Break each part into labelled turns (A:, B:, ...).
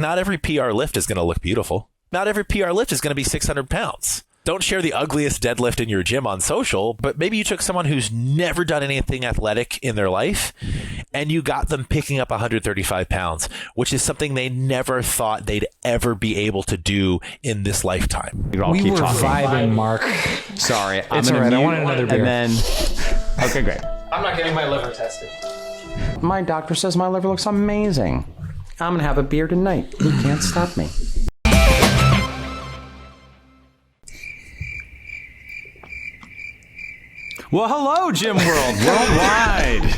A: not every PR lift is going to look beautiful. Not every PR lift is going to be 600 pounds. Don't share the ugliest deadlift in your gym on social, but maybe you took someone who's never done anything athletic in their life and you got them picking up 135 pounds, which is something they never thought they'd ever be able to do in this lifetime.
B: We were vibing, Mark.
C: Sorry.
B: It's all right. I want another beer.
C: And then, okay, great.
B: I'm not getting my liver tested.
C: My doctor says my liver looks amazing. I'm going to have a beer tonight. You can't stop me. Well, hello, Gym World Worldwide.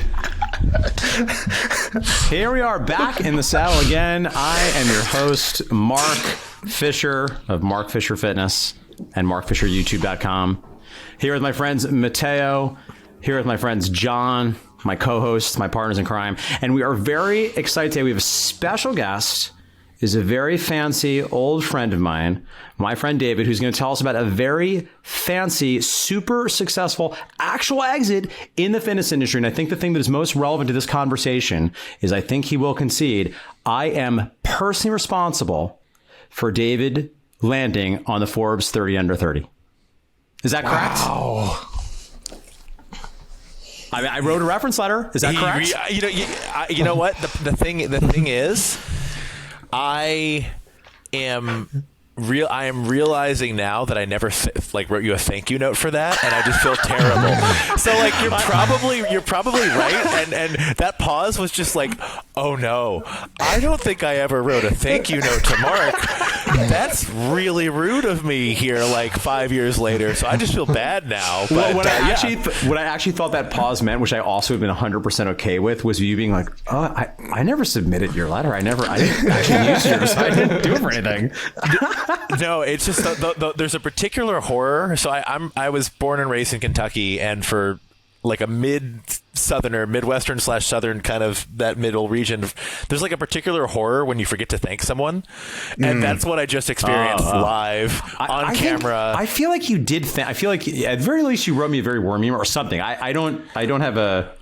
C: Here we are back in the saddle again. I am your host, Mark Fisher of Mark Fisher Fitness and MarkFisherYouTube.com. Here with my friends Mateo. Here with my friends John, my co-hosts, my partners in crime. And we are very excited today. We have a special guest. Is a very fancy old friend of mine, my friend David, who's going to tell us about a very fancy, super successful actual exit in the fitness industry. And I think the thing that is most relevant to this conversation is I think he will concede I am personally responsible for David landing on the Forbes 30 under 30. Is that correct?
A: Wow.
C: I mean, I wrote a reference letter. Is that correct?
A: You know what? The thing is, I am realizing now that I never wrote you a thank you note for that, and I just feel terrible. So you're probably right, and that pause was just like, oh no, I don't think I ever wrote a thank you note to Mark. That's really rude of me here, 5 years later. So I just feel bad now. But
C: what I actually thought that pause meant, which I also have been 100% okay with, was you being like, oh, I never submitted your letter. I didn't actually use yours. I didn't do it for anything.
A: No, it's just there's a particular horror. So I was born and raised in Kentucky, and for a Midwestern / Southern kind of that middle region, there's a particular horror when you forget to thank someone, and that's what I just experienced live on camera.
C: I feel like you did. I feel like at the very least you wrote me a very warm email or something. I don't have a.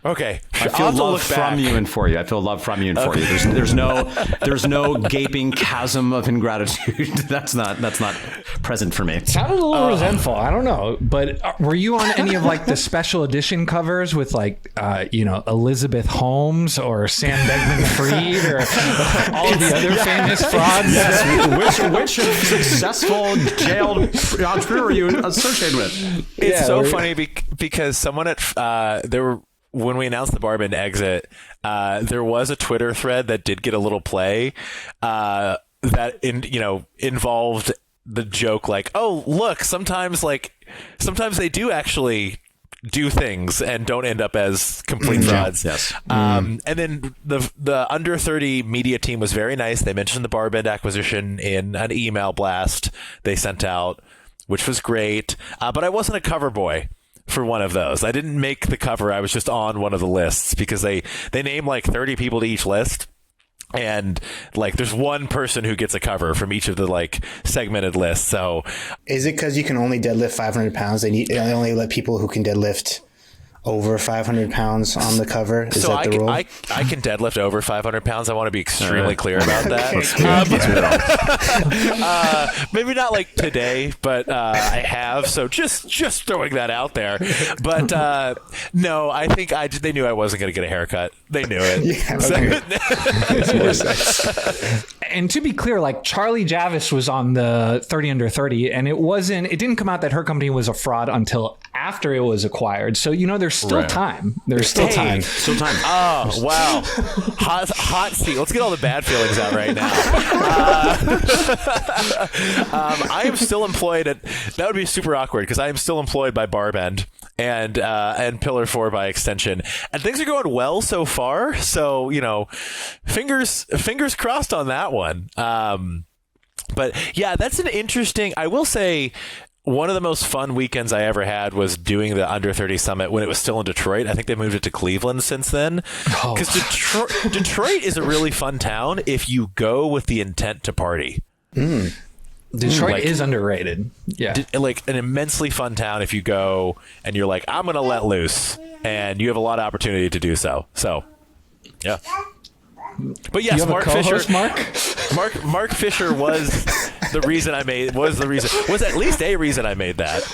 A: Okay,
C: I feel love from you and for you. I feel love from you and for you. There's no gaping chasm of ingratitude. That's not present for me.
B: It sounded a little resentful. I don't know, but were you on any of the special edition covers with Elizabeth Holmes or Sam Beckman-Fried or all the other famous frauds?
C: Yes. Which successful jailed entrepreneur are you associated with?
A: It's so funny because someone when we announced the Barbend exit, there was a Twitter thread that did get a little play that involved the joke oh, look, sometimes they do actually do things and don't end up as complete frauds.
C: Yes.
A: And then the under 30 media team was very nice. They mentioned the Barbend acquisition in an email blast they sent out, which was great. But I wasn't a cover boy for one of those. I didn't make the cover. I was just on one of the lists because they name 30 people to each list. And there's one person who gets a cover from each of the segmented lists. So
D: is it because you can only deadlift 500 pounds? They only let people who can deadlift over 500 pounds on the cover? Is that the rule?
A: I can deadlift over 500 pounds. I want to be extremely clear about that. Maybe not today, but I have. So just throwing that out there. But no, I think they knew I wasn't going to get a haircut. They knew it.
D: Yeah, okay.
B: And to be clear, Charlie Javis was on the 30 under 30, and it didn't come out that her company was a fraud until after it was acquired. So, there's still time. There's still time.
C: Still time.
A: Oh, wow. Hot seat. Let's get all the bad feelings out right now. I am still employed that would be super awkward because I am still employed by Barbend and Pillar4 by extension. And things are going well so far. So, fingers crossed on that one. But yeah, that's an interesting, I will say, one of the most fun weekends I ever had was doing the Under 30 Summit when it was still in Detroit. I think they moved it to Cleveland since then. Because Detroit is a really fun town if you go with the intent to party.
B: Detroit is underrated. Yeah.
A: An immensely fun town if you go and you're I'm going to let loose. And you have a lot of opportunity to do so. So, yeah. But yes,
B: you have
A: Mark
B: a co-host,
A: Fisher. Mark Fisher was at least a reason I made that.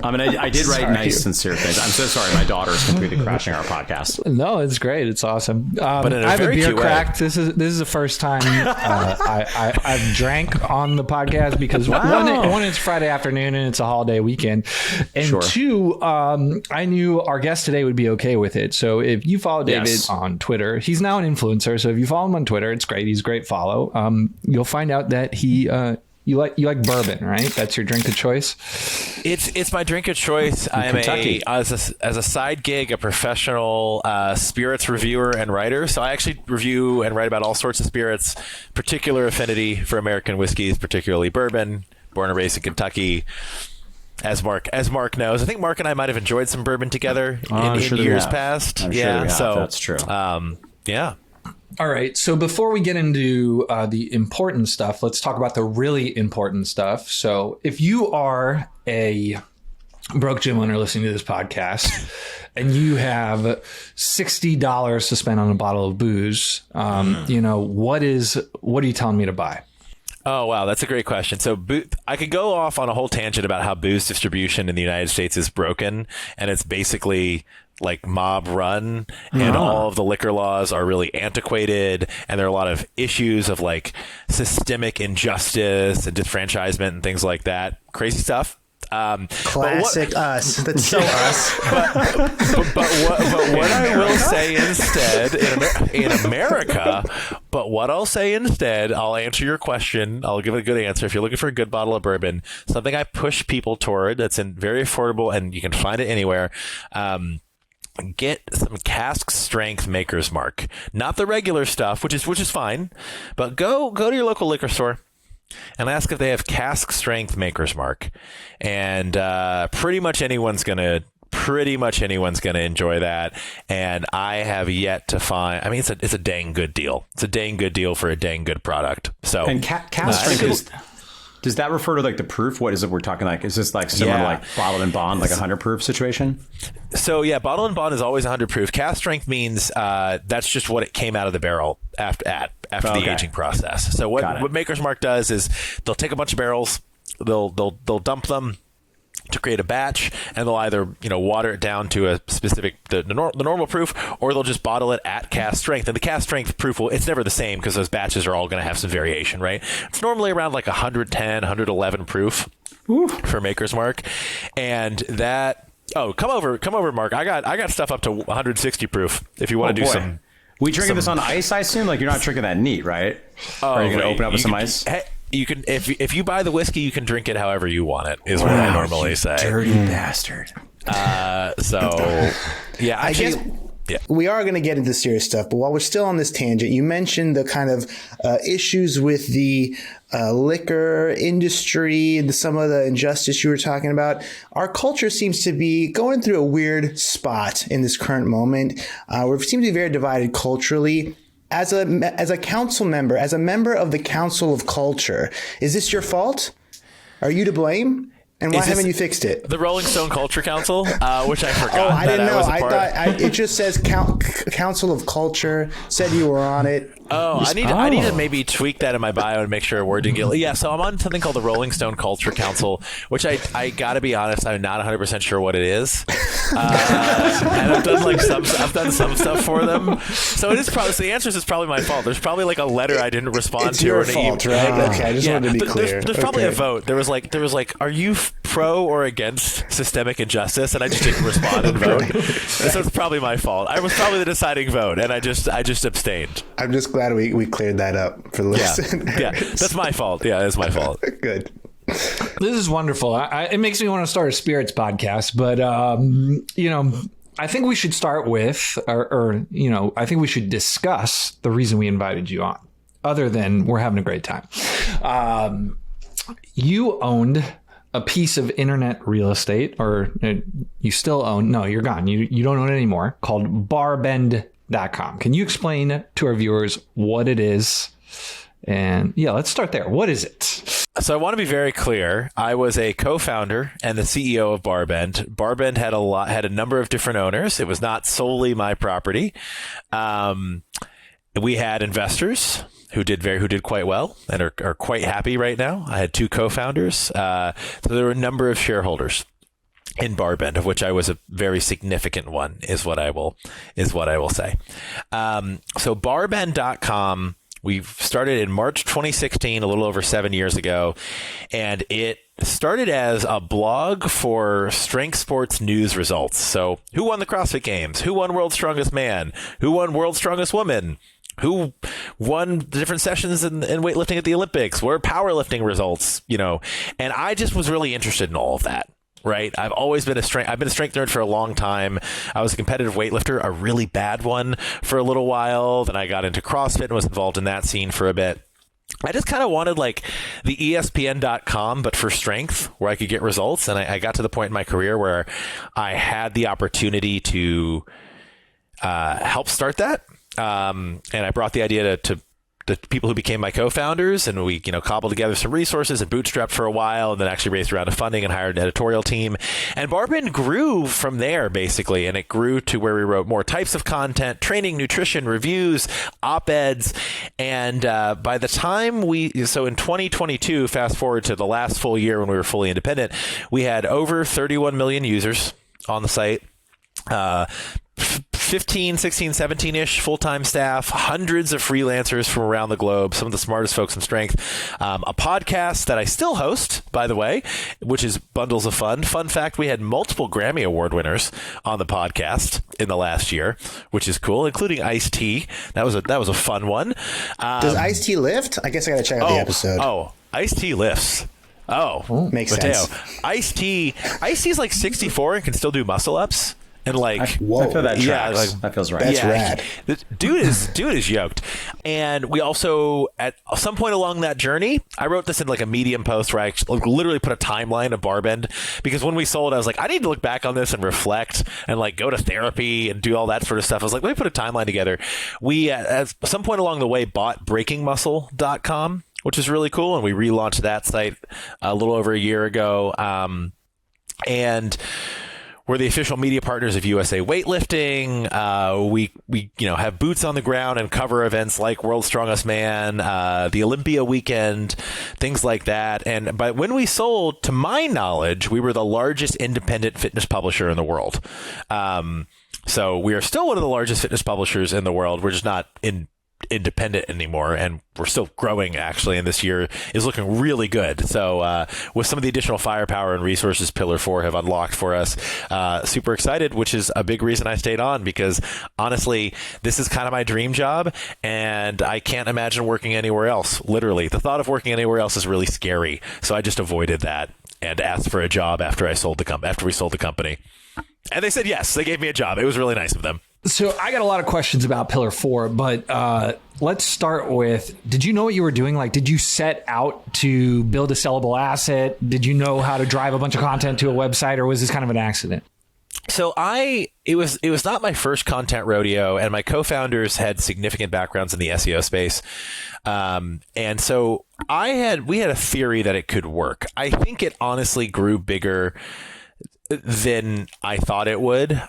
C: I mean, I did write nice, sincere things. I'm so sorry. My daughter is completely crashing our podcast.
B: No, it's great. It's awesome.
A: But in a
B: I have a
A: very
B: beer
A: cute way.
B: cracked. This is the first time I've drank on the podcast because one, it's Friday afternoon and it's a holiday weekend, and two, I knew our guest today would be okay with it. So if you follow David on Twitter, he's now an influencer. So if you follow him on Twitter, it's great. He's a great follow. You'll find out that he you like bourbon, right? That's your drink of choice.
A: It's my drink of choice. I am as a side gig a professional spirits reviewer and writer. So I actually review and write about all sorts of spirits. Particular affinity for American whiskeys, particularly bourbon. Born and raised in Kentucky. As Mark knows, I think Mark and I might have enjoyed some bourbon together in years past.
C: I'm sure so that's true.
A: Yeah.
B: All right. So before we get into the important stuff, let's talk about the really important stuff. So if you are a broke gym owner listening to this podcast and you have $60 to spend on a bottle of booze, you know, what are you telling me to buy?
A: Oh, wow. That's a great question. So I could go off on a whole tangent about how booze distribution in the United States is broken, and it's basically like mob run, and all of the liquor laws are really antiquated, and there are a lot of issues of like systemic injustice and disfranchisement and things like that. Crazy stuff.
D: Classic us. That's so us.
A: But what I will say instead in America, what I'll say instead, I'll answer your question. I'll give it a good answer. If you're looking for a good bottle of bourbon, something I push people toward that's very affordable and you can find it anywhere. Get some cask strength Maker's Mark, not the regular stuff, which is fine, but go to your local liquor store and ask if they have cask strength Maker's Mark, and pretty much anyone's gonna enjoy that. And I have yet to find. I mean, it's a dang good deal. It's a dang good deal for a dang good product. So
C: and cask strength does that refer to like the proof? What is it we're talking like? Is this like similar to like bottled and bond, like 100 proof situation?
A: So yeah, bottled and bond is always 100 proof. Cask strength means that's just what it came out of the barrel after the aging process. So what Maker's Mark does is they'll take a bunch of barrels, they'll dump them to create a batch, and they'll either water it down to a specific the normal proof, or they'll just bottle it at cask strength. And the cask strength proof it's never the same because those batches are all going to have some variation, right? It's normally around like 110, 111 proof for Maker's Mark, and that. Oh, come over, Mark. I got stuff up to 160 proof if you want to do some.
C: We drinking this on ice, I assume. Like you're not drinking that neat, right? Are you going to open up with some ice?
A: You can if you buy the whiskey, you can drink it however you want it. Is what I normally say.
C: Dirty bastard.
D: I guess we are going to get into serious stuff, but while we're still on this tangent, you mentioned the kind of issues with the liquor industry and some of the injustice you were talking about. Our culture seems to be going through a weird spot in this current moment. We seem to be very divided culturally. As a council member, as a member of the Council of Culture, is this your fault? Are you to blame? And why haven't you fixed it?
A: The Rolling Stone Culture Council, which I forgot.
D: Oh, I didn't know. I
A: thought
D: it just says Council of Culture. Said you were on it.
A: I need to maybe tweak that in my bio and make sure a word didn't get. Yeah, so I'm on something called the Rolling Stone Culture Council, which I got to be honest, I'm not 100% sure what it is. And I've done some stuff for them. So it is probably. So the answer is it's probably my fault. There's probably like a letter I didn't respond to,
D: your
A: or an
D: fault, right? Okay, I just wanted to be clear.
A: There's probably a vote. There was like, are you pro or against systemic injustice? And I just didn't respond and vote. So it's probably my fault. I was probably the deciding vote, and I just abstained.
D: I'm just glad we cleared that up for the listeners.
A: Yeah, that's my fault. Yeah, it's my fault.
D: Good.
B: This is wonderful. It makes me want to start a spirits podcast, but I think we should start with, I think we should discuss the reason we invited you on, other than we're having a great time. You owned a piece of internet real estate, or you still own, no, you're gone. You don't own it anymore, called barbend.com. Can you explain to our viewers what it is? And let's start there. What is it?
A: So I want to be very clear. I was a co-founder and the CEO of Barbend. Barbend had a number of different owners. It was not solely my property. We had investors who did quite well and are quite happy right now. I had 2 co-founders. So there were a number of shareholders in Barbend, of which I was a very significant one, is what I will say. So Barbend.com, we started in March 2016, a little over 7 years ago, and it started as a blog for strength sports news results. So who won the CrossFit Games? Who won World's Strongest Man? Who won World's Strongest Woman? Who won the different sessions in weightlifting at the Olympics? What are powerlifting results? And I just was really interested in all of that. Right. I've been a strength nerd for a long time. I was a competitive weightlifter, a really bad one for a little while. Then I got into CrossFit and was involved in that scene for a bit. I just kind of wanted like the ESPN.com, but for strength, where I could get results. And I got to the point in my career where I had the opportunity to help start that. And I brought the idea to the people who became my co-founders, and we, cobbled together some resources and bootstrapped for a while, and then actually raised a round of funding and hired an editorial team. And Barbend grew from there, basically, and it grew to where we wrote more types of content, training, nutrition, reviews, op-eds. And by the time so in 2022, fast forward to the last full year when we were fully independent, we had over 31 million users on the site. 15, 16, 17-ish full-time staff, hundreds of freelancers from around the globe, some of the smartest folks in strength, a podcast that I still host, by the way, which is Bundles of Fun. Fun fact, we had multiple Grammy Award winners on the podcast in the last year, which is cool, including Ice-T. That was a fun one.
D: Does Ice-T lift? I guess I got to check out the episode.
A: Oh, Ice-T lifts. Oh,
D: makes sense.
A: Ice-T is like 64 and can still do muscle-ups. And I
C: feel that tracks. That feels right.
D: That's rad.
A: Dude is yoked. And we also, at some point along that journey, I wrote this in like a Medium post where I literally put a timeline of Barbend, because when we sold, I was like, I need to look back on this and reflect and like go to therapy and do all that sort of stuff. I was like, let me put a timeline together. We, at some point along the way, bought breakingmuscle.com, which is really cool. And we relaunched that site a little over a year ago. And we're the official media partners of USA Weightlifting. We have boots on the ground and cover events like World's Strongest Man, the Olympia weekend, things like that. And but when we sold, to my knowledge, we were the largest independent fitness publisher in the world. So we are still one of the largest fitness publishers in the world. We're just not independent anymore, and we're still growing actually, and this year is looking really good. So with some of the additional firepower and resources Pillar4 have unlocked for us, super excited, which is a big reason I stayed on, because honestly this is kind of my dream job and I can't imagine working anywhere else. Literally, the thought of working anywhere else is really scary, so I just avoided that and asked for a job after we sold the company, and they said yes. They gave me a job. It was really nice of them.
B: So I got a lot of questions about Pillar4, but let's start with, did you know what you were doing? Like, did you set out to build a sellable asset? Did you know how to drive a bunch of content to a website, or was this kind of an accident?
A: So it was not my first content rodeo, and my co-founders had significant backgrounds in the SEO space. And so we had a theory that it could work. I think it honestly grew bigger than I thought it would.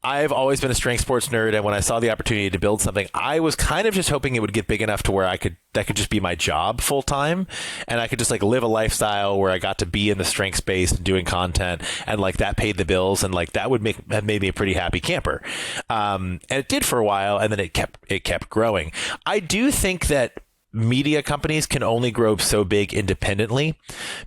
A: I've always been a strength sports nerd, and when I saw the opportunity to build something, I was kind of just hoping it would get big enough to where that could just be my job full time, and I could just like live a lifestyle where I got to be in the strength space and doing content, and like that paid the bills, and like that would have made me a pretty happy camper. And it did for a while, and then it kept growing. I do think that media companies can only grow so big independently,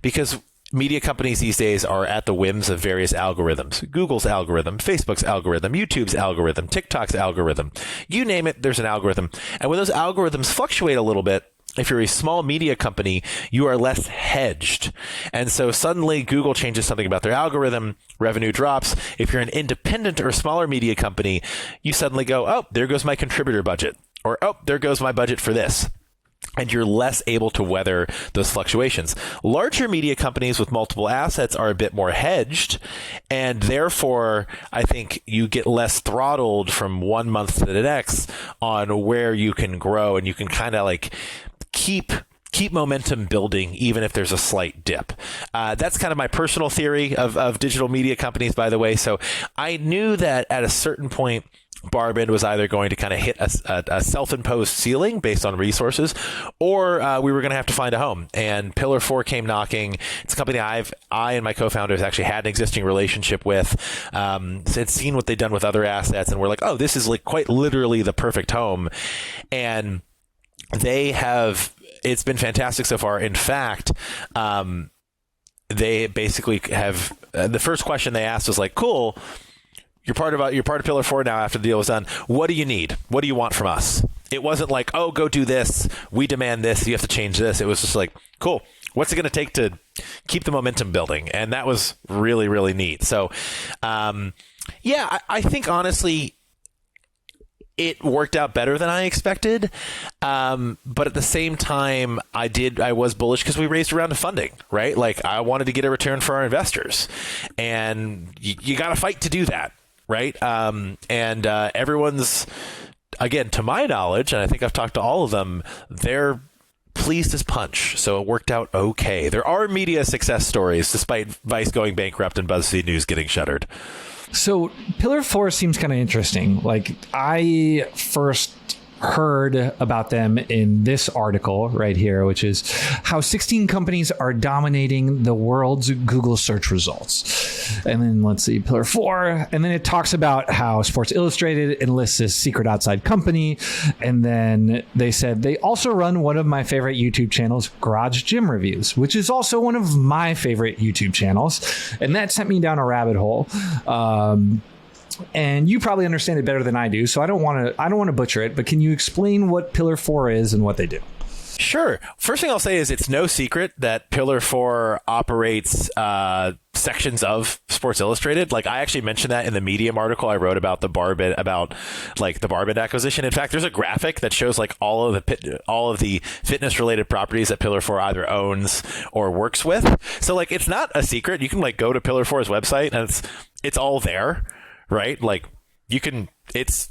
A: because media companies these days are at the whims of various algorithms. Google's algorithm, Facebook's algorithm, YouTube's algorithm, TikTok's algorithm. You name it, there's an algorithm. And when those algorithms fluctuate a little bit, if you're a small media company, you are less hedged. And so suddenly Google changes something about their algorithm, revenue drops. If you're an independent or smaller media company, you suddenly go, oh, there goes my contributor budget. Or, oh, there goes my budget for this. And you're less able to weather those fluctuations. Larger media companies with multiple assets are a bit more hedged, and therefore I think you get less throttled from 1 month to the next on where you can grow, and you can kind of like keep keep momentum building even if there's a slight dip. That's kind of my personal theory of digital media companies, by the way. So I knew that at a certain point, Barbend was either going to kind of hit a self-imposed ceiling based on resources, or we were going to have to find a home. And Pillar4 came knocking. It's a company I and my co-founders actually had an existing relationship with. Had seen what they've done with other assets, and we're like, oh, this is like quite literally the perfect home. And it's been fantastic so far. In fact, they basically have the first question they asked was like, cool, you're part of Pillar4 now after the deal was done. What do you need? What do you want from us? It wasn't like, oh, go do this. We demand this. You have to change this. It was just like, cool. What's it going to take to keep the momentum building? And that was really, really neat. So, I think honestly, it worked out better than I expected. But at the same time, I was bullish because we raised a round of funding, right? Like I wanted to get a return for our investors, and you got to fight to do that. Right. Everyone's, again, to my knowledge, and I think I've talked to all of them, they're pleased as punch. So it worked out okay. There are media success stories, despite Vice going bankrupt and BuzzFeed News getting shuttered.
B: So Pillar4 seems kind of interesting. Like I first heard about them in this article right here, which is how 16 companies are dominating the world's Google search results. And then let's see, Pillar4. And then it talks about how Sports Illustrated enlists this secret outside company. And then they said they also run one of my favorite YouTube channels, Garage Gym Reviews, which is also one of my favorite YouTube channels. And that sent me down a rabbit hole. And you probably understand it better than I do, so I don't want to butcher it. But can you explain what Pillar4 is and what they do?
A: Sure. First thing I'll say is it's no secret that Pillar4 operates sections of Sports Illustrated. Like I actually mentioned that in the Medium article I wrote about the Barbend acquisition. In fact, there's a graphic that shows like all of the fitness related properties that Pillar4 either owns or works with. So like it's not a secret. You can like go to Pillar4's website and it's all there. Right? Like you can, it's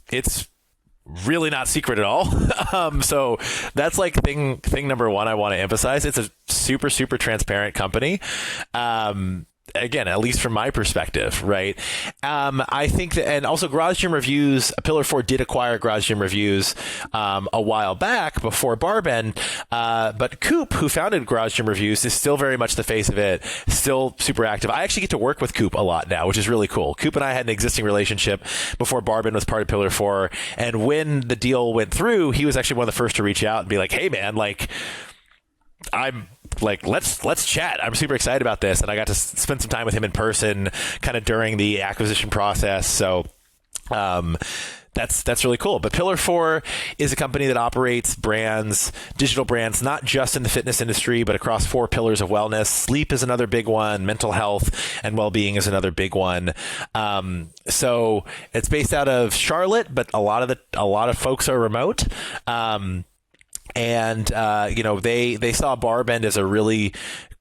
A: really not secret at all. So that's like thing number one I want to emphasize. It's a super, super transparent company. Again, at least from my perspective, right? I think that, and also Garage Gym Reviews, Pillar4 did acquire Garage Gym Reviews a while back before Barbend, but Coop, who founded Garage Gym Reviews, is still very much the face of it, still super active. I actually get to work with Coop a lot now, which is really cool. Coop and I had an existing relationship before Barbend was part of Pillar4, and when the deal went through, he was actually one of the first to reach out and be like, hey man, like, I'm like, let's chat. I'm super excited about this. And I got to spend some time with him in person kind of during the acquisition process. So that's really cool. But Pillar4 is a company that operates digital brands, not just in the fitness industry, but across 4 pillars of wellness. Sleep is another big one. Mental health and well-being is another big one. So it's based out of Charlotte, but a lot of folks are remote. And they saw Barbend as a really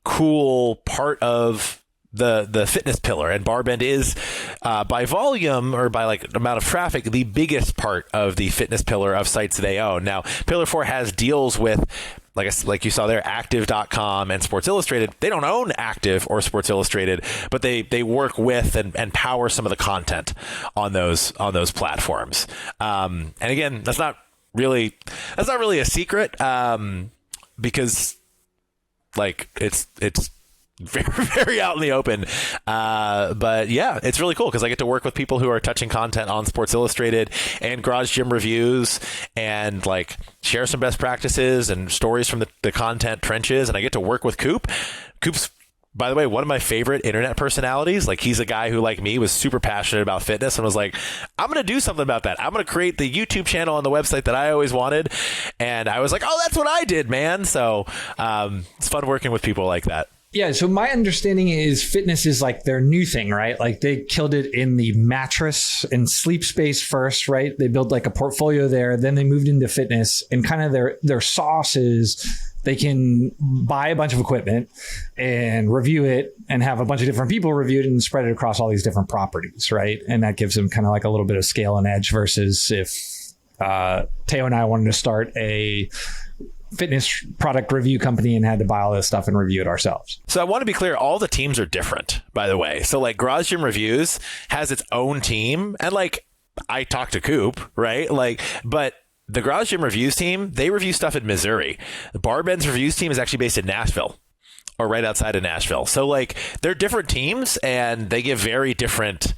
A: cool part of the fitness pillar, and Barbend is by volume or by like amount of traffic the biggest part of the fitness pillar of sites they own. Now, Pillar4 has deals with, like you saw there, Active.com and Sports Illustrated. They don't own Active or Sports Illustrated, but they work with and power some of the content on those platforms. And again, that's not really a secret, because like it's very, very out in the open. But yeah, it's really cool because I get to work with people who are touching content on Sports Illustrated and Garage Gym Reviews, and like share some best practices and stories from the content trenches. And I get to work with Coop. Coop's, by the way, one of my favorite internet personalities. Like, he's a guy who, like me, was super passionate about fitness and was like, I'm going to do something about that. I'm going to create the YouTube channel on the website that I always wanted. And I was like, oh, that's what I did, man. So it's fun working with people like that.
B: Yeah, so my understanding is fitness is like their new thing, right? Like they killed it in the mattress and sleep space first, right? They built like a portfolio there. Then they moved into fitness, and kind of their sauce is they can buy a bunch of equipment and review it and have a bunch of different people review it and spread it across all these different properties, right? And that gives them kind of like a little bit of scale and edge versus if Tao and I wanted to start a fitness product review company and had to buy all this stuff and review it ourselves.
A: So I want to be clear, all the teams are different, by the way. So like Garage Gym Reviews has its own team, and like I talked to Coop, right? Like, but the Garage Gym Reviews team, they review stuff in Missouri. The Barbend's Reviews team is actually based in Nashville, or right outside of Nashville. So like they're different teams, and they give very different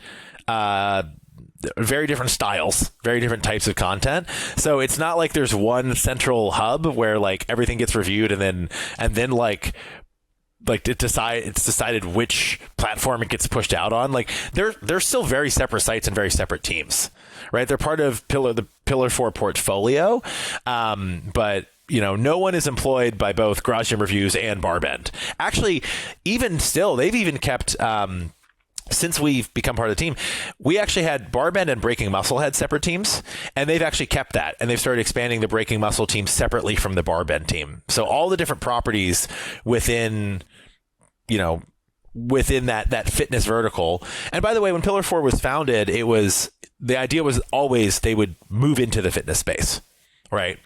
A: styles, very different types of content. So it's not like there's one central hub where like everything gets reviewed and then like it's decided which platform it gets pushed out on. Like they're still very separate sites and very separate teams, right? They're part of the Pillar4 portfolio, but no one is employed by both Garage Gym Reviews and Barbend. Actually, even still, they've even kept. Since we've become part of the team, we actually had Barbend and Breaking Muscle had separate teams, and they've actually kept that, and they've started expanding the Breaking Muscle team separately from the Barbend team. So all the different properties within that fitness vertical. And by the way, when Pillar4 was founded, the idea was always they would move into the fitness space, right?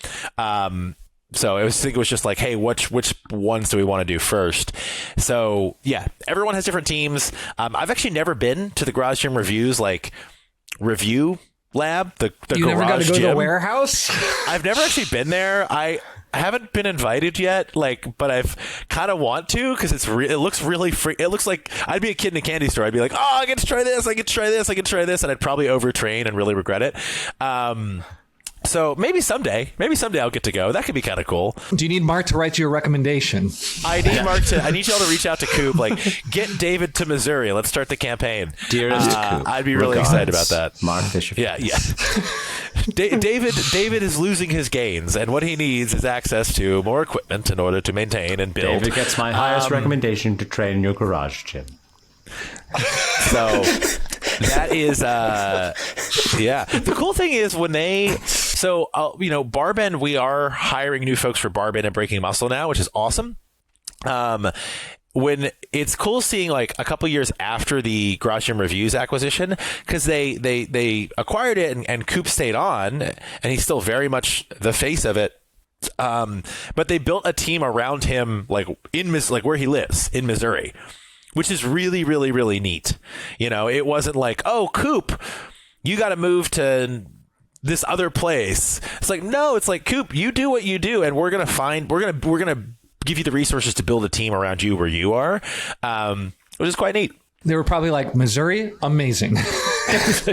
A: So I think it was just like, hey, which ones do we want to do first? So yeah, everyone has different teams. I've actually never been to the Garage Gym Reviews like review lab. The
B: you never got to go
A: gym.
B: to the warehouse?
A: I've never actually been there. I haven't been invited yet, but I've kind of want to because it looks really free. It looks like I'd be a kid in a candy store. I'd be like, oh, I get to try this, I get to try this, I get to try this, and I'd probably overtrain and really regret it. So maybe someday I'll get to go. That could be kind of cool.
B: Do you need Mark to write you a recommendation?
A: I need y'all to reach out to Coop. Like, get David to Missouri. Let's start the campaign.
C: Dearest Coop,
A: I'd be really excited about that.
C: Mark Fisher.
A: Yeah. David is losing his gains, and what he needs is access to more equipment in order to maintain and build.
C: David gets my highest recommendation to train in your garage gym.
A: So that is the cool thing is when Barbend, we are hiring new folks for Barbend and Breaking Muscle now, which is awesome. When it's cool seeing like a couple years after the Garage Gym Reviews acquisition, because they acquired it and Coop stayed on, and he's still very much the face of it. But they built a team around him, like where he lives in Missouri, which is really, really, really neat. It wasn't like, oh, Coop, you got to move to this other place. It's like, no, it's like, Coop, you do what you do, and we're going to give you the resources to build a team around you where you are, which is quite neat.
B: They were probably like, Missouri, amazing.
A: It's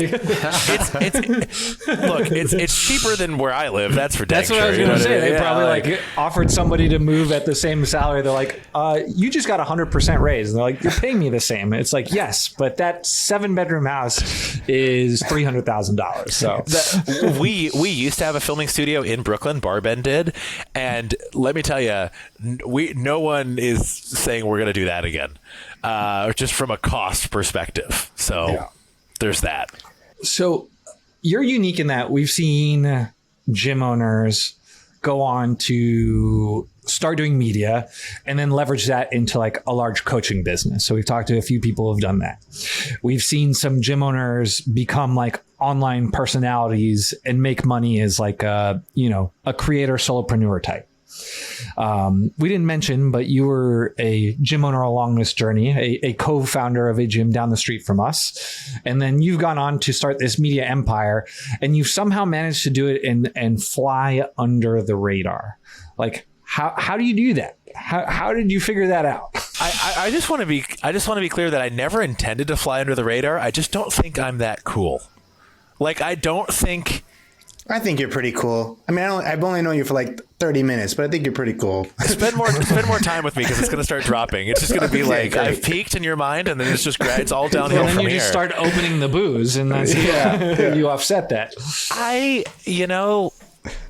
A: cheaper than where I live. That's for dang
B: That's what
A: sure.
B: I was going to say. They probably offered somebody to move at the same salary. They're like, you just got 100% raise. And they're like, you're paying me the same. It's like, yes, but that 7-bedroom house is $300,000. So
A: we used to have a filming studio in Brooklyn. Barbend did, and let me tell you, no one is saying we're going to do that again. Just from a cost perspective. So there's that.
B: So you're unique in that we've seen gym owners go on to start doing media and then leverage that into like a large coaching business. So we've talked to a few people who've done that. We've seen some gym owners become like online personalities and make money as like a creator solopreneur type. We didn't mention, but you were a gym owner along this journey, a co-founder of a gym down the street from us. And then you've gone on to start this media empire, and you've somehow managed to do it and fly under the radar. Like, how do you do that? How did you figure that out?
A: I just want to be clear that I never intended to fly under the radar. I just don't think I'm that cool. Like, I think
D: you're pretty cool. I mean, I've only known you for like 30 minutes, but I think you're pretty cool.
A: Spend more time with me because it's going to start dropping. It's just going to be like, great. I've peaked in your mind, and then it's all downhill
B: from here. And then you
A: just
B: start opening the booze, and that's you offset that.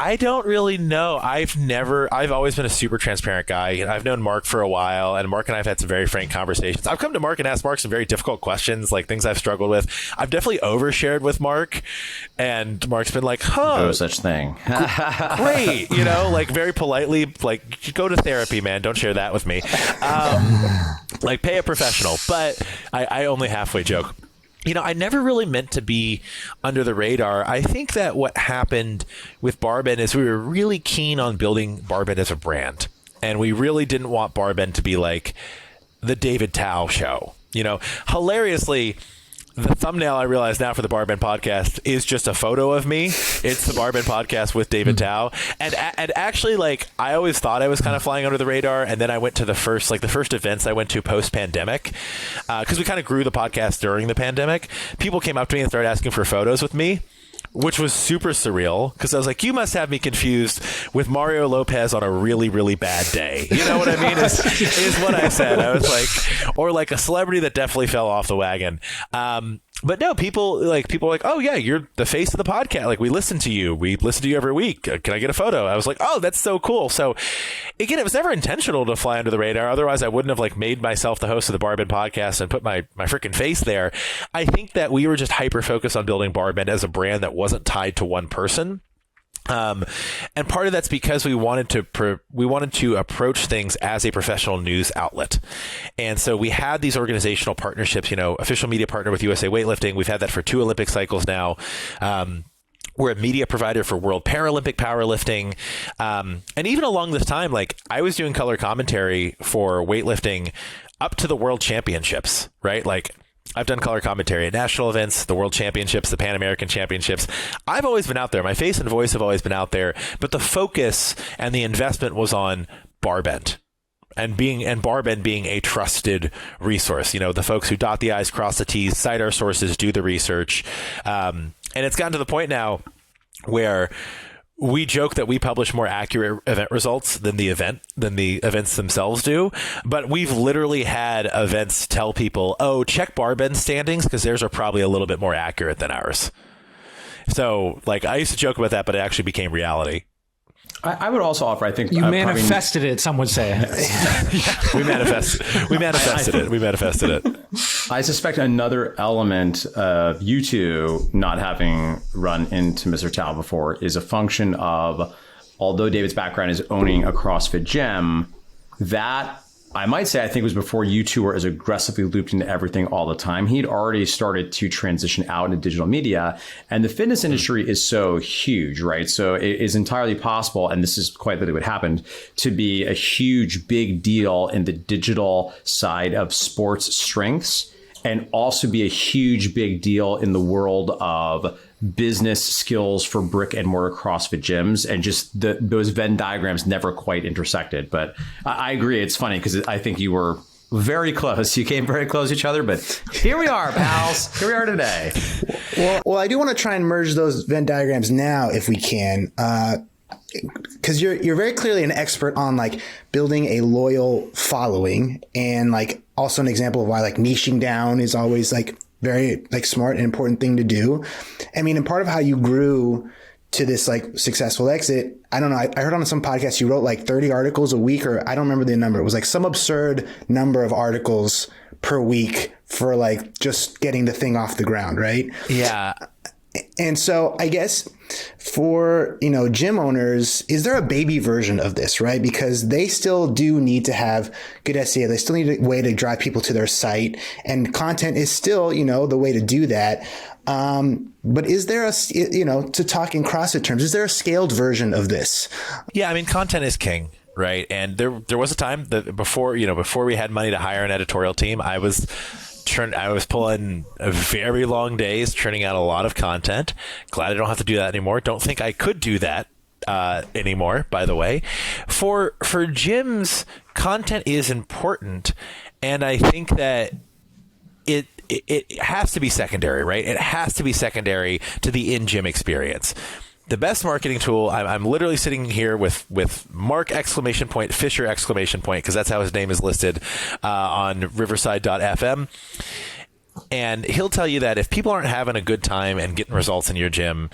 A: I don't really know. I've always been a super transparent guy. I've known Mark for a while, and Mark and I have had some very frank conversations. I've come to Mark and asked Mark some very difficult questions, like things I've struggled with. I've definitely overshared with Mark, and Mark's been like,
C: no such thing.
A: Great. Like very politely, like, go to therapy, man. Don't share that with me. Like, pay a professional. But I only halfway joke. I never really meant to be under the radar. I think that what happened with Barbend is we were really keen on building Barbend as a brand. And we really didn't want Barbend to be like the David Tao show. Hilariously, the thumbnail I realize now for the Barbend podcast is just a photo of me. It's the Barbend podcast with David Tao. And actually, like, I always thought I was kind of flying under the radar. And then I went to the first events I went to post-pandemic, because we kind of grew the podcast during the pandemic. People came up to me and started asking for photos with me, which was super surreal, because I was like, you must have me confused with Mario Lopez on a really, really bad day. You know what I mean? Is what I said. I was like, or like a celebrity that definitely fell off the wagon. But no, people are like, oh yeah, you're the face of the podcast. Like, we listen to you every week. Can I get a photo? I was like, oh, that's so cool. So again, it was never intentional to fly under the radar. Otherwise I wouldn't have like made myself the host of the Barbend podcast and put my freaking face there. I think that we were just hyper focused on building Barbend as a brand that wasn't tied to one person. And part of that's because we wanted to approach things as a professional news outlet. And so we had these organizational partnerships, official media partner with USA Weightlifting. We've had that for 2 Olympic cycles now. We're a media provider for World Paralympic Powerlifting. And even along this time, like, I was doing color commentary for weightlifting up to the World Championships, right? Like, I've done color commentary at national events, the World Championships, the Pan American Championships. I've always been out there. My face and voice have always been out there, but the focus and the investment was on Barbend and Barbend being a trusted resource. The folks who dot the I's, cross the T's, cite our sources, do the research. And it's gotten to the point now where we joke that we publish more accurate event results than the events themselves do. But we've literally had events tell people, oh, check Barbend standings because theirs are probably a little bit more accurate than ours. So, like, I used to joke about that, but it actually became reality.
C: I would also offer, I think...
B: You manifested it, some would say.
A: We manifested it.
C: I suspect another element of you two not having run into Mr. Tao before is a function of, although David's background is owning a CrossFit gym, that I might say, I think it was before you two were as aggressively looped into everything all the time. He'd already started to transition out into digital media, and the fitness industry is so huge, right? So it is entirely possible, and this is quite literally what happened, to be a huge, big deal in the digital side of sports strengths, and also be a huge, big deal in the world of business skills for brick and mortar CrossFit gyms, and just those Venn diagrams never quite intersected. But I agree. It's funny because I think you were very close. You came very close to each other, but here we are, pals. Here we are today.
D: Well, I do want to try and merge those Venn diagrams now if we can. Because you're very clearly an expert on like building a loyal following, and like also an example of why like niching down is always like very like smart and important thing to do. I mean, and part of how you grew to this like successful exit, I don't know. I heard on some podcast you wrote like 30 articles a week, or I don't remember the number. It was like some absurd number of articles per week for like just getting the thing off the ground, right?
A: Yeah.
D: And so I guess for, gym owners, is there a baby version of this, right? Because they still do need to have good SEO. They still need a way to drive people to their site, and content is still, the way to do that. But is there to talk in CrossFit terms, is there a scaled version of this?
A: Yeah. I mean, content is king. Right. And there was a time that before we had money to hire an editorial team, I was pulling very long days, churning out a lot of content. Glad I don't have to do that anymore. Don't think I could do that anymore, by the way. For gyms, content is important, and I think that it has to be secondary, right? It has to be secondary to the in-gym experience. The best marketing tool, I'm literally sitting here with Mark ! Fisher ! Because that's how his name is listed on riverside.fm. And he'll tell you that if people aren't having a good time and getting results in your gym,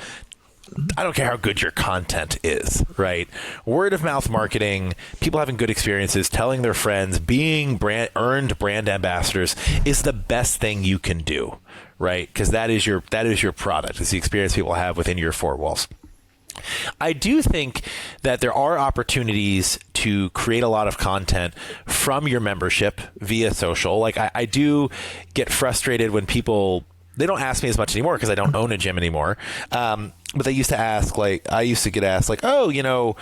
A: I don't care how good your content is, right? Word of mouth marketing, people having good experiences, telling their friends, being earned brand ambassadors is the best thing you can do, right? Because that is your product. It's the experience people have within your 4 walls. I do think that there are opportunities to create a lot of content from your membership via social. Like I do get frustrated when people they don't ask me as much anymore because I don't own a gym anymore. But they used to ask, like, I used to get asked, like, oh, you know,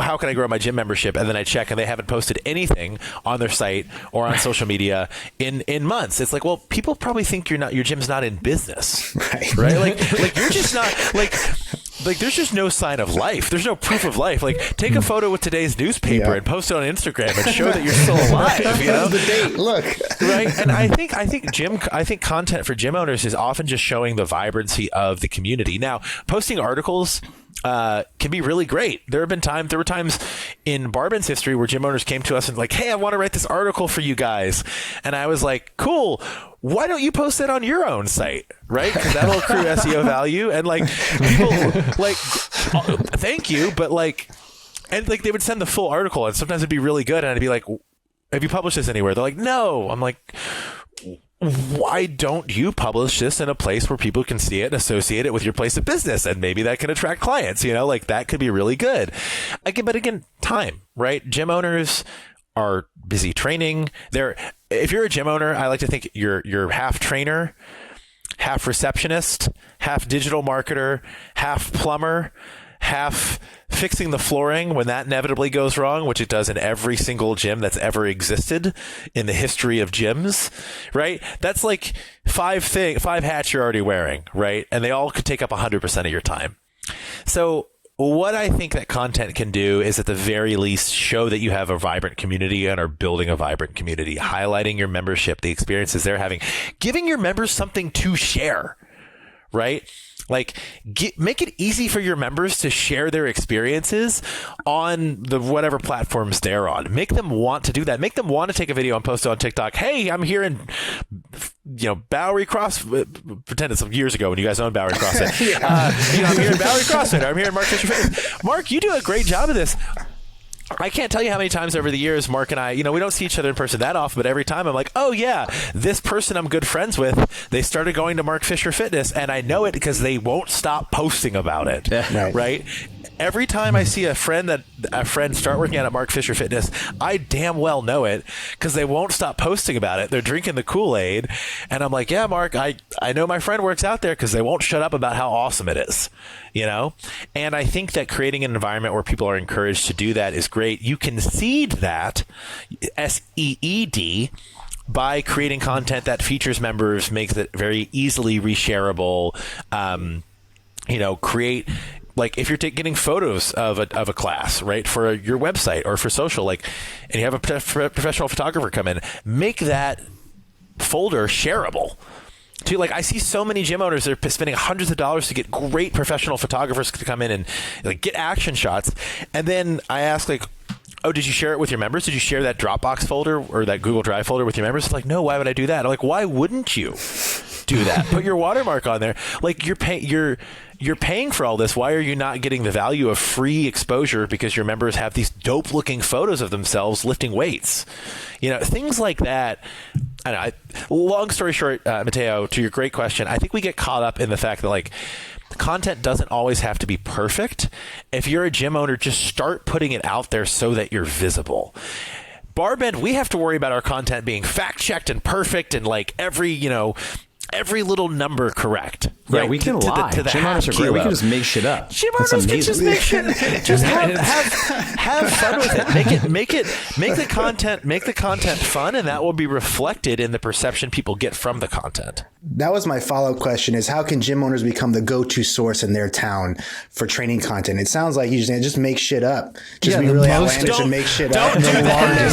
A: how can I grow my gym membership? And then I check and they haven't posted anything on their site or on social media in months. It's like, well, people probably think your gym's not in business, right? Like you're just not like there's just no sign of life. There's no proof of life. Like, take a photo with today's newspaper and post it on Instagram and show that you're still alive. You know,
D: the date. Look,
A: right? And I think content for gym owners is often just showing the vibrancy of the community. Now, posting articles can be really great. There were times in Barbend's history where gym owners came to us and like, hey, I want to write this article for you guys. And I was like, cool. Why don't you post it on your own site? Right? Because that'll accrue SEO value. And like, people like, thank you. But like, and like they would send the full article and sometimes it'd be really good. And I'd be like, have you published this anywhere? They're like, no. I'm like, why don't you publish this in a place where people can see it and associate it with your place of business? And maybe that can attract clients, you know, like that could be really good. But again, time, right? Gym owners are busy training. If you're a gym owner, I like to think you're half trainer, half receptionist, half digital marketer, half plumber, half fixing the flooring when that inevitably goes wrong, which it does in every single gym that's ever existed in the history of gyms, right? That's like five hats you're already wearing, right? And they all could take up 100% of your time. So what I think that content can do is at the very least show that you have a vibrant community and are building a vibrant community, highlighting your membership, the experiences they're having, giving your members something to share, right? Like, make it easy for your members to share their experiences on the whatever platforms they're on. Make them want to do that. Make them want to take a video and post it on TikTok. Hey, I'm here in, you know, Bowery Cross. Pretend it's some years ago when you guys owned Bowery CrossFit. You know, I'm here in Bowery CrossFit. I'm here in Mark Fisher Fitness. Mark, you do a great job of this. I can't tell you how many times over the years, Mark and I, you know, we don't see each other in person that often, but every time I'm like, oh yeah, this person I'm good friends with, they started going to Mark Fisher Fitness, and I know it because they won't stop posting about it, right? Every time I see a friend start working out at Mark Fisher Fitness, I damn well know it because they won't stop posting about it. They're drinking the Kool-Aid, and I'm like, yeah, Mark, I know my friend works out there because they won't shut up about how awesome it is, you know? And I think that creating an environment where people are encouraged to do that is great. You can seed that, SEED, by creating content that features members, makes it very easily reshareable, you know, create... Like if you're getting photos of a class, right, for your website or for social, like, and you have a professional photographer come in, make that folder shareable. Too, like I see so many gym owners that are spending hundreds of dollars to get great professional photographers to come in and like get action shots, and then I ask like, oh, did you share it with your members? Did you share that Dropbox folder or that Google Drive folder with your members? It's like, no, why would I do that? I'm like, why wouldn't you do that? Put your watermark on there. Like you're paying for all this. Why are you not getting the value of free exposure because your members have these dope looking photos of themselves lifting weights? You know, things like that. I don't know, long story short, Matteo, to your great question, I think we get caught up in the fact that like content doesn't always have to be perfect. If you're a gym owner, just start putting it out there so that you're visible. Barbend, we have to worry about our content being fact checked and perfect and like every little number correct.
C: Yeah,
A: right?
C: we can lie. Gym owners are great. We can just make shit up.
A: Gym owners can just make shit. Just have fun with it. Make the content fun, and that will be reflected in the perception people get from the content.
D: That was my follow-up question: is how can gym owners become the go-to source in their town for training content? It sounds like you just make shit up. Just be really outlandish and make shit up.
A: Don't do that.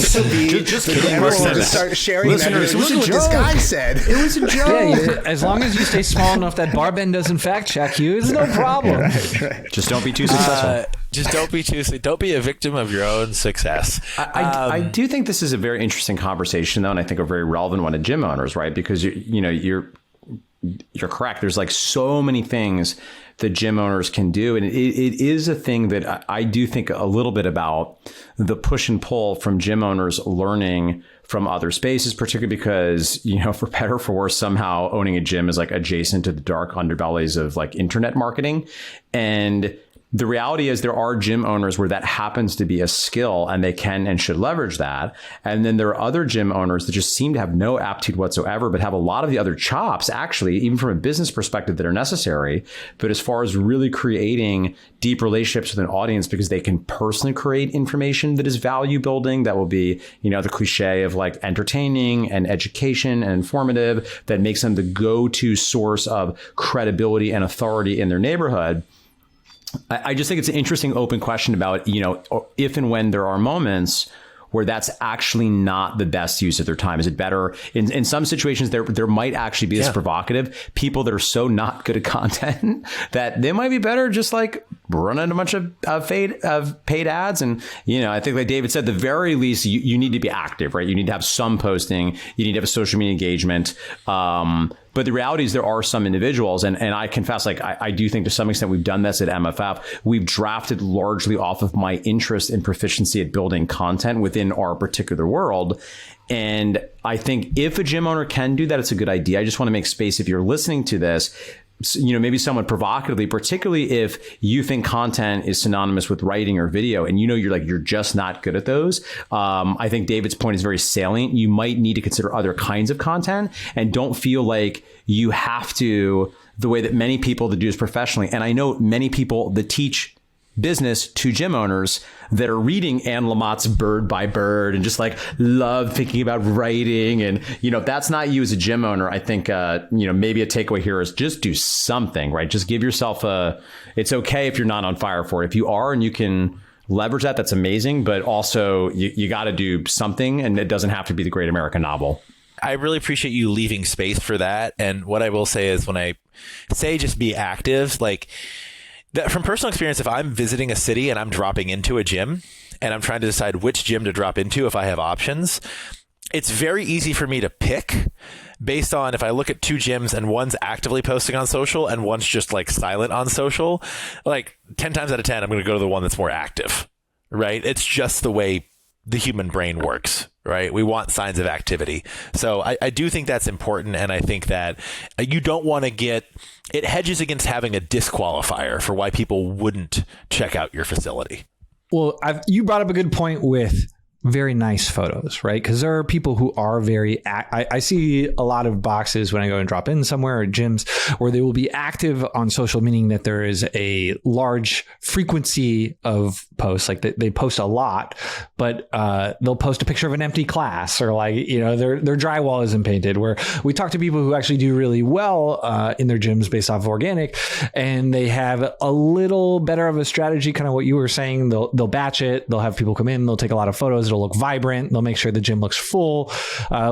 D: Just everyone will just start sharing
C: Listeners,
D: that. Look at what this guy said. It was a joke.
B: Yeah, as long as you stay small enough that Barbend doesn't fact check you, it's no problem.
D: Right.
C: Just don't be too successful.
A: Just don't be a victim of your own success.
C: I do think this is a very interesting conversation, though, and I think a very relevant one to gym owners, right? Because you're correct. There's like so many things that gym owners can do, and it is a thing that I do think a little bit about the push and pull from gym owners learning from other spaces, particularly because, you know, for better or for worse, somehow owning a gym is like adjacent to the dark underbellies of like internet marketing. And The reality is there are gym owners where that happens to be a skill and they can and should leverage that. And then there are other gym owners that just seem to have no aptitude whatsoever, but have a lot of the other chops, actually, even from a business perspective, that are necessary. But as far as really creating deep relationships with an audience, because they can personally create information that is value building, that will be, the cliche of like entertaining and education and informative, that makes them the go-to source of credibility and authority in their neighborhood. I just think it's an interesting open question about, if and when there are moments where that's actually not the best use of their time. Is it better in some situations there might actually be this provocative people that are so not good at content that they might be better just like running a bunch of paid ads. And, I think like David said, the very least you need to be active, right? You need to have some posting, you need to have a social media engagement. But the reality is there are some individuals, and I confess, like I do think to some extent we've done this at MFF. We've drafted largely off of my interest and proficiency at building content within our particular world. And I think if a gym owner can do that, it's a good idea. I just want to make space, if you're listening to this, maybe somewhat provocatively, particularly if you think content is synonymous with writing or video, and you're just not good at those. I think David's point is very salient. You might need to consider other kinds of content, and don't feel like you have to, the way that many people that do this professionally. And I know many people that teach business to gym owners that are reading Anne Lamott's Bird by Bird and just like love thinking about writing. And, if that's not you as a gym owner, I think, maybe a takeaway here is just do something, right? Just give yourself it's okay if you're not on fire for it. If you are and you can leverage that, that's amazing. But also you got to do something, and it doesn't have to be the great American novel.
A: I really appreciate you leaving space for that. And what I will say is, when I say just be active, like, that from personal experience, if I'm visiting a city and I'm dropping into a gym and I'm trying to decide which gym to drop into if I have options, it's very easy for me to pick based on if I look at two gyms and one's actively posting on social and one's just like silent on social, like 10 times out of 10, I'm going to go to the one that's more active, right? It's just the way the human brain works, right? We want signs of activity. So I do think that's important. And I think that you don't want to it hedges against having a disqualifier for why people wouldn't check out your facility.
B: Well, you brought up a good point with very nice photos, right? Because there are people who are I see a lot of boxes when I go and drop in somewhere, or gyms where they will be active on social, meaning that there is a large frequency of posts. Like they post a lot, but they'll post a picture of an empty class, or like, their drywall isn't painted. Where we talk to people who actually do really well in their gyms based off of organic, and they have a little better of a strategy, kind of what you were saying. They'll batch it. They'll have people come in. They'll take a lot of photos. It'll look vibrant. They'll make sure the gym looks full.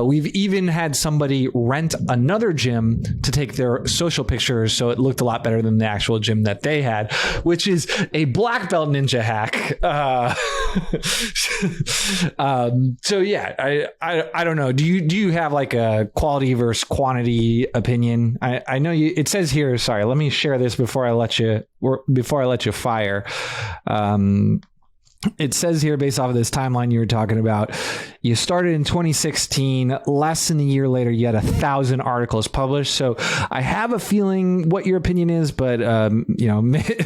B: We've even had somebody rent another gym to take their social pictures, so it looked a lot better than the actual gym that they had, which is a black belt ninja hack. So yeah, I don't know. Do you have like a quality versus quantity opinion? I know it says here. Sorry, let me share this before I let you fire. It says here, based off of this timeline you were talking about, you started in 2016. Less than a year later, you had 1,000 articles published. So I have a feeling what your opinion is, but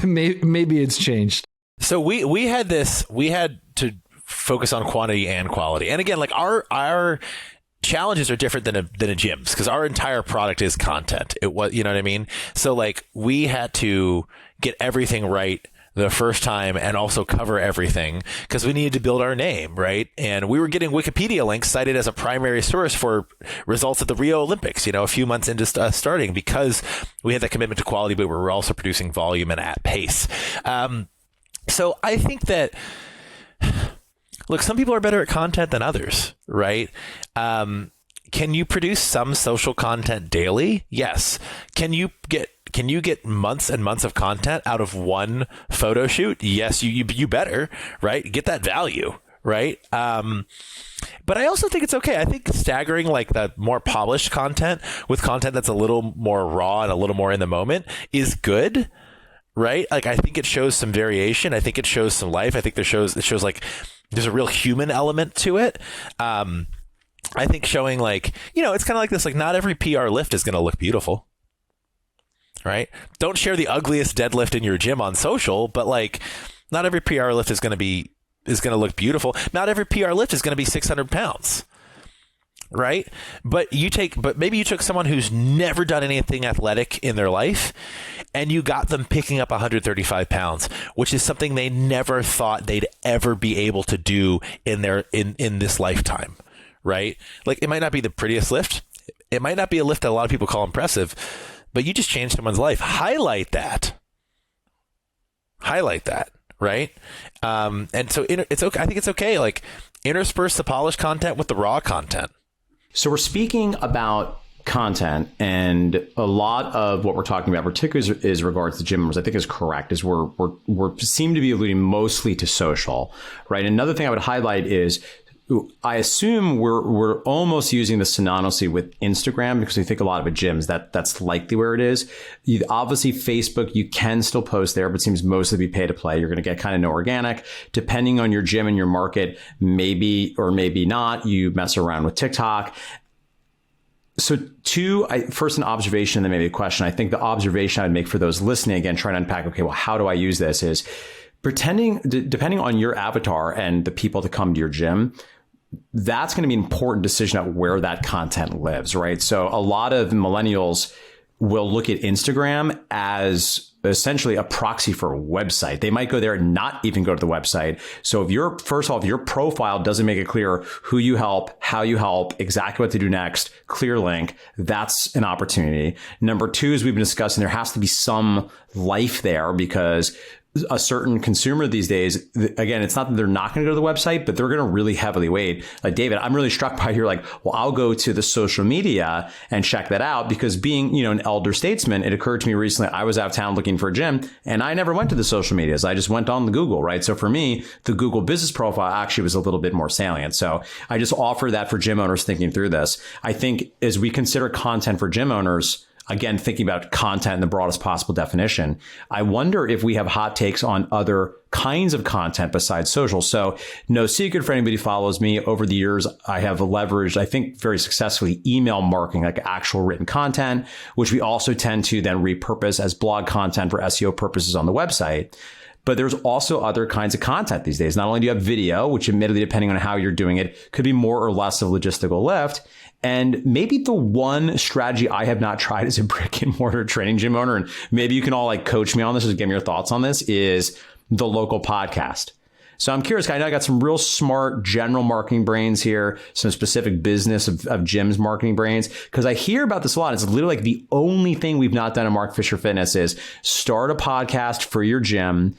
B: maybe it's changed.
A: So we had to focus on quantity and quality. And again, like our challenges are different than a gym's, because our entire product is content. It was, you know what I mean? So like we had to get everything right the first time and also cover everything because we needed to build our name, right? And we were getting Wikipedia links cited as a primary source for results at the Rio Olympics, a few months into starting, because we had that commitment to quality, but we were also producing volume and at pace. So I think that, look, some people are better at content than others, right? Can you produce some social content daily? Yes. Can you get months and months of content out of one photo shoot? Yes, you better, right? Get that value, right? But I also think it's okay. I think staggering like the more polished content with content that's a little more raw and a little more in the moment is good, right? Like I think it shows some variation. I think it shows some life. I think it shows like there's a real human element to it. I think showing like, it's kind of like this, like not every PR lift is going to look beautiful. right? Don't share the ugliest deadlift in your gym on social, but like not every PR lift is going to look beautiful. Not every PR lift is going to be 600 pounds. Right. But maybe you took someone who's never done anything athletic in their life and you got them picking up 135 pounds, which is something they never thought they'd ever be able to do in this lifetime. Right. Like it might not be the prettiest lift. It might not be a lift that a lot of people call impressive, but you just changed someone's life. Highlight that. Right. And so it's okay. I think it's okay. Like intersperse the polished content with the raw content.
C: So we're speaking about content, and a lot of what we're talking about, particularly is regards to gym members, I think is correct, is we're seem to be alluding mostly to social, right? Another thing I would highlight is I assume we're almost using the synonymously with Instagram because we think a lot of at gyms that's likely where it is. Obviously, Facebook, you can still post there, but it seems mostly be pay to play. You're going to get kind of no organic. Depending on your gym and your market, maybe or maybe not, you mess around with TikTok. So first an observation, then maybe a question. I think the observation I'd make for those listening, again, trying to unpack, okay, well, how do I use this is depending on your avatar and the people that come to your gym, that's going to be an important decision at where that content lives, right? So a lot of millennials will look at Instagram as essentially a proxy for a website. They might go there and not even go to the website. So if your profile doesn't make it clear who you help, how you help, exactly what to do next, clear link, that's an opportunity. Number two, as we've been discussing, there has to be some life there because a certain consumer these days, again, it's not that they're not going to go to the website, but they're going to really heavily weight. Like David, I'm really struck by you're like, well, I'll go to the social media and check that out because being, an elder statesman, it occurred to me recently, I was out of town looking for a gym and I never went to the social medias. I just went on the Google, right? So for me, the Google business profile actually was a little bit more salient. So I just offer that for gym owners thinking through this. I think as we consider content for gym owners, again, thinking about content in the broadest possible definition, I wonder if we have hot takes on other kinds of content besides social. So no secret for anybody who follows me, over the years, I have leveraged, I think very successfully, email marketing, like actual written content, which we also tend to then repurpose as blog content for SEO purposes on the website. But there's also other kinds of content these days. Not only do you have video, which admittedly, depending on how you're doing it, could be more or less of a logistical lift. And maybe the one strategy I have not tried as a brick and mortar training gym owner, and maybe you can all coach me on this or give me your thoughts on this, is the local podcast. So I'm curious, I know I got some real smart general marketing brains here, some specific business of gyms marketing brains, because I hear about this a lot. It's literally like the only thing we've not done at Mark Fisher Fitness is start a podcast for your gym,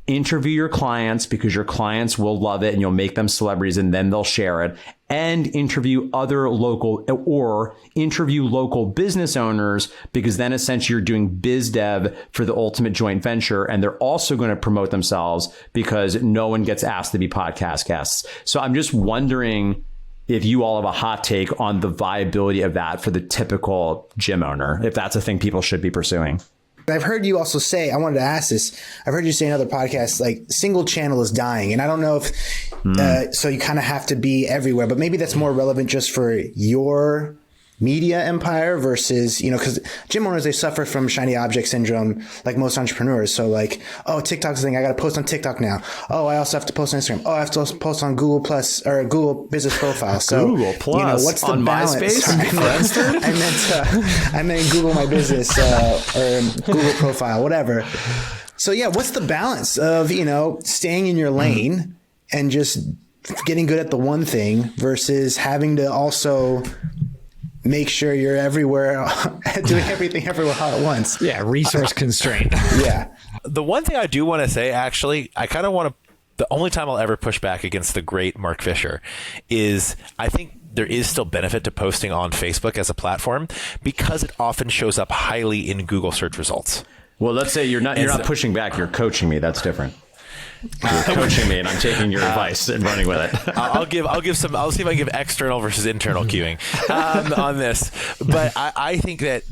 C: interview your clients because your clients will love it and you'll make them celebrities and then they'll share it, and interview local business owners because then essentially you're doing biz dev for the ultimate joint venture and they're also going to promote themselves because no one gets asked to be podcast guests. So I'm just wondering if you all have a hot take on the viability of that for the typical gym owner, if that's a thing people should be pursuing.
D: I've heard you also say, I wanted to ask this, I've heard you say in other podcasts, like single channel is dying. And I don't know if, so you kind of have to be everywhere, but maybe that's more relevant just for your media empire versus, because gym owners, they suffer from shiny object syndrome, like most entrepreneurs. So like, oh, TikTok's the thing. I got to post on TikTok now. Oh, I also have to post on Instagram. Oh, I have to post on Google Plus or Google Business Profile. So
C: Google Plus
D: what's the
C: on
D: balance?
C: MySpace?
D: I meant Google My Business or Google Profile, whatever. So yeah, what's the balance of, staying in your lane and just getting good at the one thing versus having to also make sure you're everywhere, doing everything everywhere all at once.
B: Yeah, resource constraint.
D: Yeah.
A: The one thing I do want to say, actually, I kind of want to, the only time I'll ever push back against the great Mark Fisher is I think there is still benefit to posting on Facebook as a platform because it often shows up highly in Google search results.
C: Well, let's say you're not pushing back, you're coaching me. That's different. You're coaching me, and I'm taking your advice and running with it.
A: I'll see if I can give external versus internal queuing on this. But I think that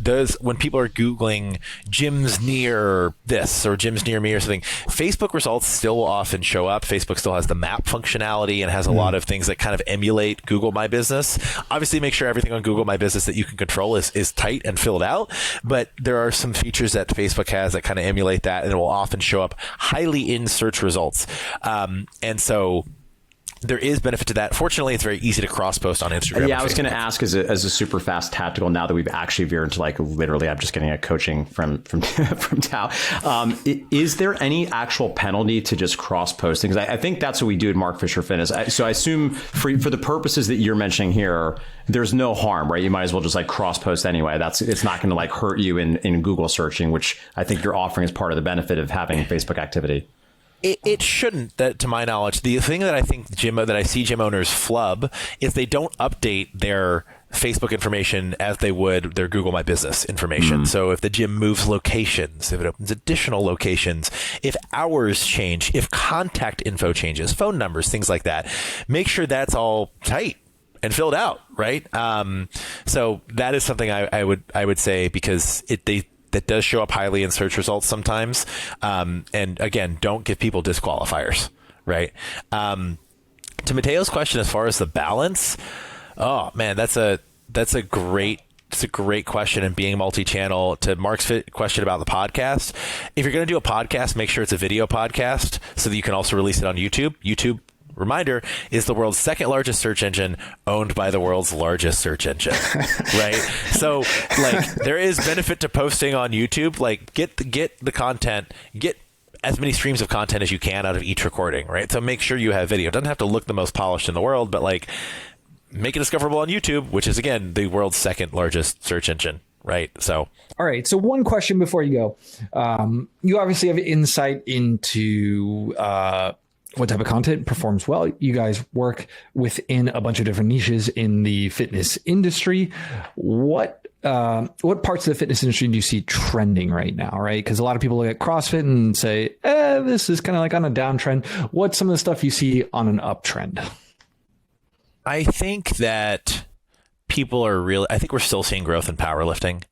A: when people are Googling gyms near this or gyms near me or something, Facebook results still will often show up. Facebook still has the map functionality and has a lot of things that kind of emulate Google My Business. Obviously, make sure everything on Google My Business that you can control is tight and filled out. But there are some features that Facebook has that kind of emulate that, and it will often show up highly in search results. And so there is benefit to that. Fortunately, it's very easy to cross post on Instagram.
C: Yeah, I was going to ask as a super fast tactical. Now that we've actually veered into like literally, I'm just getting a coaching from Tao. Is there any actual penalty to just cross posting? Because I think that's what we do at Mark Fisher Fitness. So I assume for the purposes that you're mentioning here, there's no harm, right? You might as well just like cross post anyway. It's not going to like hurt you in Google searching, which I think you're offering as part of the benefit of having Facebook activity.
A: It shouldn't, that to my knowledge. The thing that I think I see gym owners flub is they don't update their Facebook information as they would their Google My Business information. So if the gym moves locations, if it opens additional locations, if hours change, if contact info changes, phone numbers, things like that, make sure that's all tight and filled out, right? So that is something I would say, because that does show up highly in search results sometimes. And again, don't give people disqualifiers, right? To Mateo's question, as far as the balance, oh man, that's a great question. And being multi-channel, to Mark's question about the podcast, if you're going to do a podcast, make sure it's a video podcast so that you can also release it on YouTube. YouTube, reminder, is the world's second largest search engine, owned by the world's largest search engine, right? So like there is benefit to posting on YouTube. Like get the content, get as many streams of content as you can out of each recording, right? So make sure you have video. It doesn't have to look the most polished in the world, but like make it discoverable on YouTube, which is again the world's second largest search engine, right? So
B: all right. So one question before you go. You obviously have insight into what type of content performs well. You guys work within a bunch of different niches in the fitness industry. What parts of the fitness industry do you see trending right now, right? Because a lot of people look at CrossFit and say, this is kind of like on a downtrend. What's some of the stuff you see on an uptrend?
A: I think that I think we're still seeing growth in powerlifting.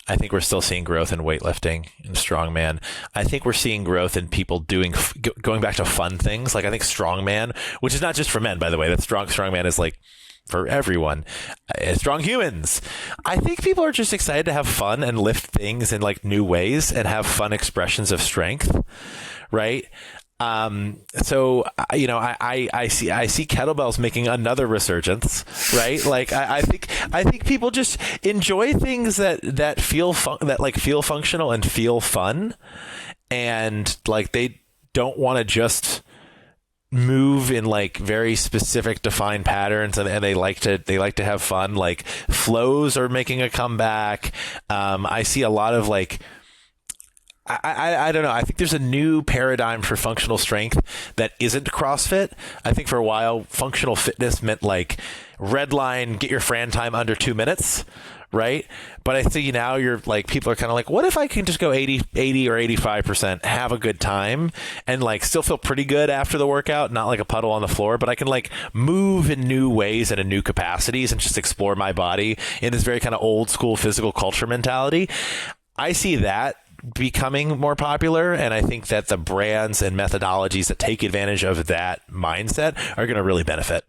A: I think we're still seeing growth in weightlifting and strongman. I think we're seeing growth in people going back to fun things. Like I think strongman, which is not just for men, by the way, that strongman is like for everyone. Strong humans. I think people are just excited to have fun and lift things in like new ways and have fun expressions of strength, right? So, you know, I see kettlebells making another resurgence, right? Like I think people just enjoy things that feel functional and feel fun, and like they don't want to just move in like very specific defined patterns, and they like to have fun. Like flows are making a comeback. I see a lot of like, I don't know. I think there's a new paradigm for functional strength that isn't CrossFit. I think for a while, functional fitness meant like red line, get your Fran time under 2 minutes, right? But I see now people are kind of like, what if I can just go 80 or 85%, have a good time, and like still feel pretty good after the workout, not like a puddle on the floor, but I can like move in new ways and in new capacities and just explore my body in this very kind of old school physical culture mentality. I see that becoming more popular, and I think that the brands and methodologies that take advantage of that mindset are going to really benefit.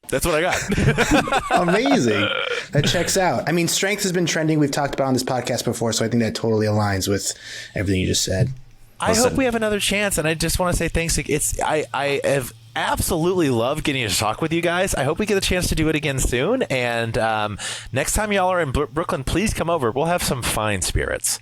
A: That's what I got.
D: Amazing. That checks out. I mean, strength has been trending. We've talked about on this podcast before, so I think that totally aligns with everything you just said.
A: I hope we have another chance, and I just want to say thanks. I have absolutely loved getting to talk with you guys. I hope we get a chance to do it again soon, and next time y'all are in Brooklyn, please come over. We'll have some fine spirits.